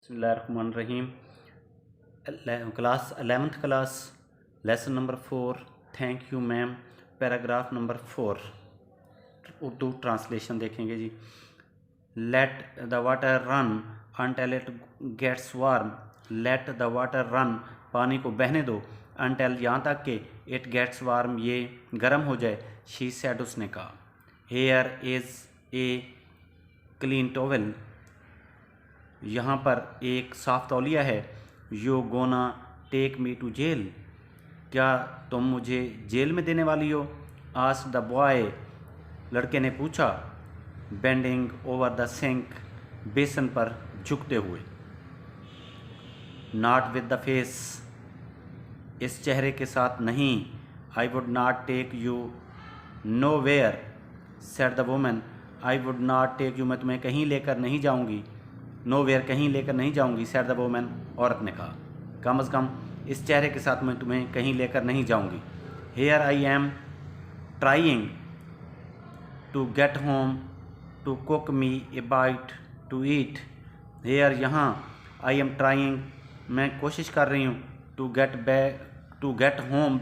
बिस्मिल्लाहिर्रहमानिर्रहीम। Class 11th class lesson number 4। Thank you ma'am. Paragraph number 4 Urdu translation देखेंगे जी। Let the water run until it gets warm. Let the water run, पानी को बहने दो, until यहाँ तक कि इट गेट्स वार्म, ये गर्म हो जाए। शी सेड, उसने कहा। Here is a clean towel, यहाँ पर एक साफ तौलिया है। You gonna take me to jail, क्या तुम मुझे जेल में देने वाली हो? आस्क द बॉय, लड़के ने पूछा। बेंडिंग ओवर द सिंक, बेसन पर झुकते हुए। नॉट विद द फेस, इस चेहरे के साथ नहीं। I would not take you nowhere said the woman, I would not take you, मैं तुम्हें कहीं लेकर नहीं जाऊंगी। नो वेयर, कहीं लेकर नहीं जाऊंगी। सेड द वुमन, औरत ने कहा। कम अज़ कम इस चेहरे के साथ मैं तुम्हें कहीं लेकर नहीं जाऊंगी। Here I am trying to get home to cook me a bite to eat. Here, यहाँ, आई एम ट्राइंग, मैं कोशिश कर रही हूँ, टू गेट होम,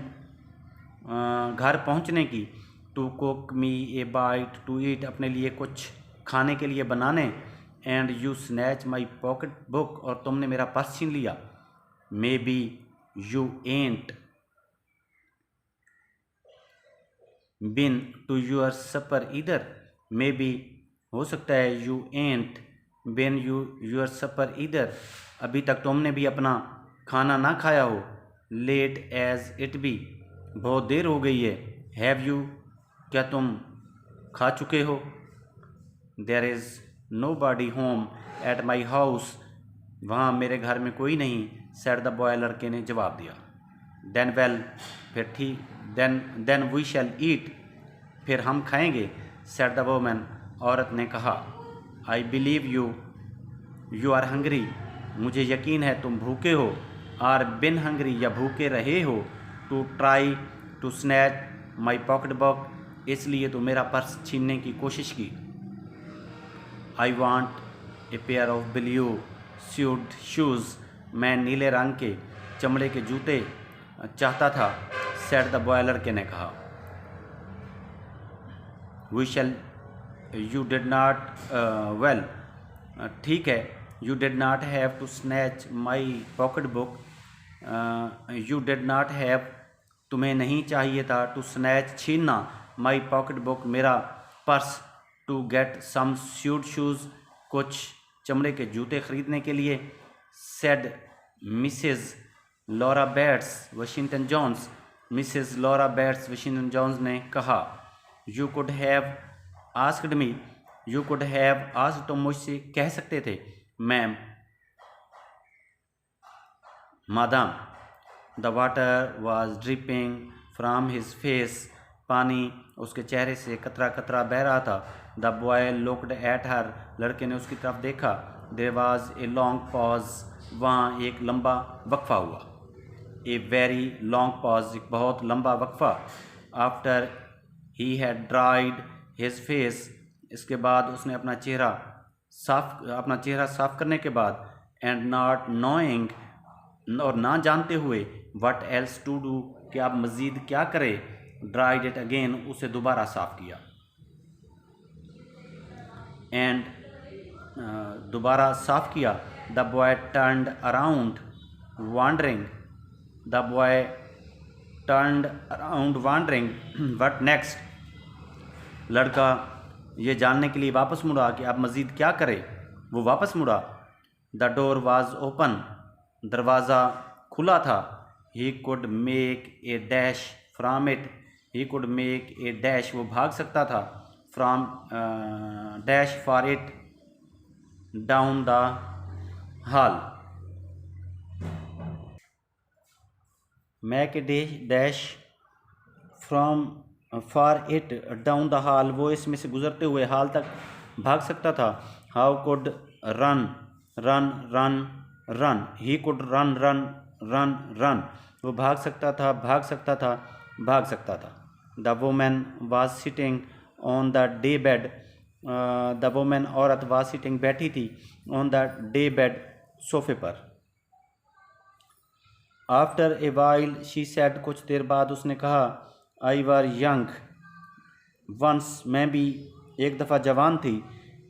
घर पहुँचने की। To cook me a bite to eat, अपने लिए कुछ खाने के लिए बनाने। And you snatch my pocketbook, और तुमने मेरा पर्स छीन लिया। Maybe you ain't been to your supper इधर, मे बी, हो सकता है, you ain't bin your supper इधर, अभी तक तुमने भी अपना खाना ना खाया हो। लेट एज इट बी, बहुत देर हो गई है। हैव यू, क्या तुम खा चुके हो? There is nobody home at my house, वहाँ मेरे घर में कोई नहीं। सेड द बॉय, लड़के ने जवाब दिया। देन वेल, फिर ठीक, देन वी शैल ईट, फिर हम खाएंगे। सेड द वुमन, औरत ने कहा। I believe you are hungry, मुझे यकीन है तुम भूखे हो। आर बिन हंग्री, या भूखे रहे हो। To try to snatch my pocketbook, इसलिए तो मेरा पर्स छीनने की कोशिश की। I want a pair of blue suede shoes, मैं नीले रंग के चमड़े के जूते चाहता था। सेड द बॉय, लड़के ने कहा। We shall, you did not, well, ठीक है। You did not have to snatch my pocketbook, you did not have, तुम्हें नहीं चाहिए था, टू स्नैच, छीनना, माई पॉकेट बुक, मेरा purse, to get some suede shoes, कुछ चमड़े के जूते खरीदने के लिए। Said Mrs Laura Bates Washington Jones, Mrs Laura Bates Washington Jones ने कहा। You could have asked me, you could have asked, तुम मुझसे कह सकते थे। Ma'am, madam. The water was dripping from his face, पानी उसके चेहरे से कतरा कतरा बह रहा था। The boy looked at her, लड़के ने उसकी तरफ देखा। There was a long pause, वहाँ एक लंबा वक्फा हुआ। ए वेरी लॉन्ग पॉज, एक बहुत लंबा वक्फा। After he had dried his face, इसके बाद उसने अपना चेहरा साफ करने के बाद। एंड नॉट नोइंग, और ना जानते हुए, व्हाट एल्स टू डू, कि आप मज़ीद क्या करें। ड्राइड इट अगेन, उसे दोबारा साफ किया। एंड दोबारा साफ किया। The boy turned around wondering, the boy turned around wondering, what next, लड़का ये जानने के लिए वापस मुड़ा कि आप मज़ीद क्या करें। वो वापस मुड़ा। द डोर वाज ओपन, दरवाज़ा खुला था। He could make a dash from it, he could make a dash, वो भाग सकता था। From dash for it, down the hall, make a dash from for it down the hall, वो इसमें से गुजरते हुए हॉल तक भाग सकता था। How could run run run run, he could run run run run, वो भाग सकता था, भाग सकता था, भाग सकता था। The woman was sitting on the day bed, the woman, औरत, वाज सिटिंग, बैठी थी, ऑन द डे बेड, सोफे पर। After a while she said, कुछ देर बाद उसने कहा, आई वर यंग वंस, मैं भी एक दफ़ा जवान थी,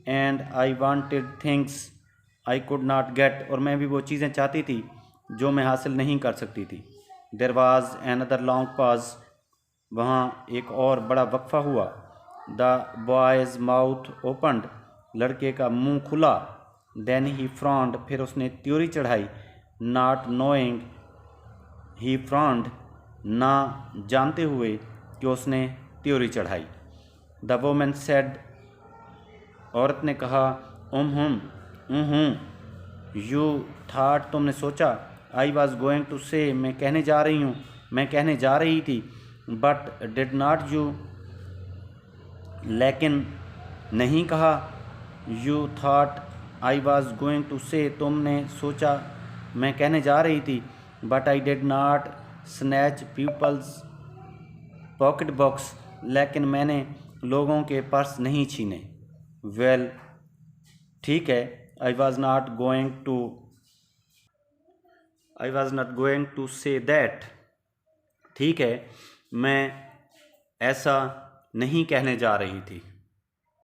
and I wanted things I could not gate, और मैं भी वो चीज़ें चाहती थी जो मैं हासिल नहीं कर सकती थी। There was another long pause, वहाँ एक और बड़ा वक्फा हुआ। द बॉयज़ माउथ ओपनड, लड़के का मुंह खुला। देन ही फ्रॉन्ड, फिर उसने त्योरी चढ़ाई। नॉट नोइंग ही फ्रॉन्ड, ना जानते हुए कि उसने त्योरी चढ़ाई। द वोमेन सेड, औरत ने कहा, यू थाट, तुमने सोचा। आई वॉज गोइंग टू से, मैं कहने जा रही हूँ, मैं कहने जा रही थी। बट डिड नॉट यू, लेकिन नहीं कहा। You thought I was going to say, तुमने सोचा मैं कहने जा रही थी। But I did not snatch people's pocketbooks, लेकिन मैंने लोगों के पर्स नहीं छीने। वेल, ठीक है। I was not going to say that, ठीक है, मैं ऐसा नहीं कहने जा रही थी।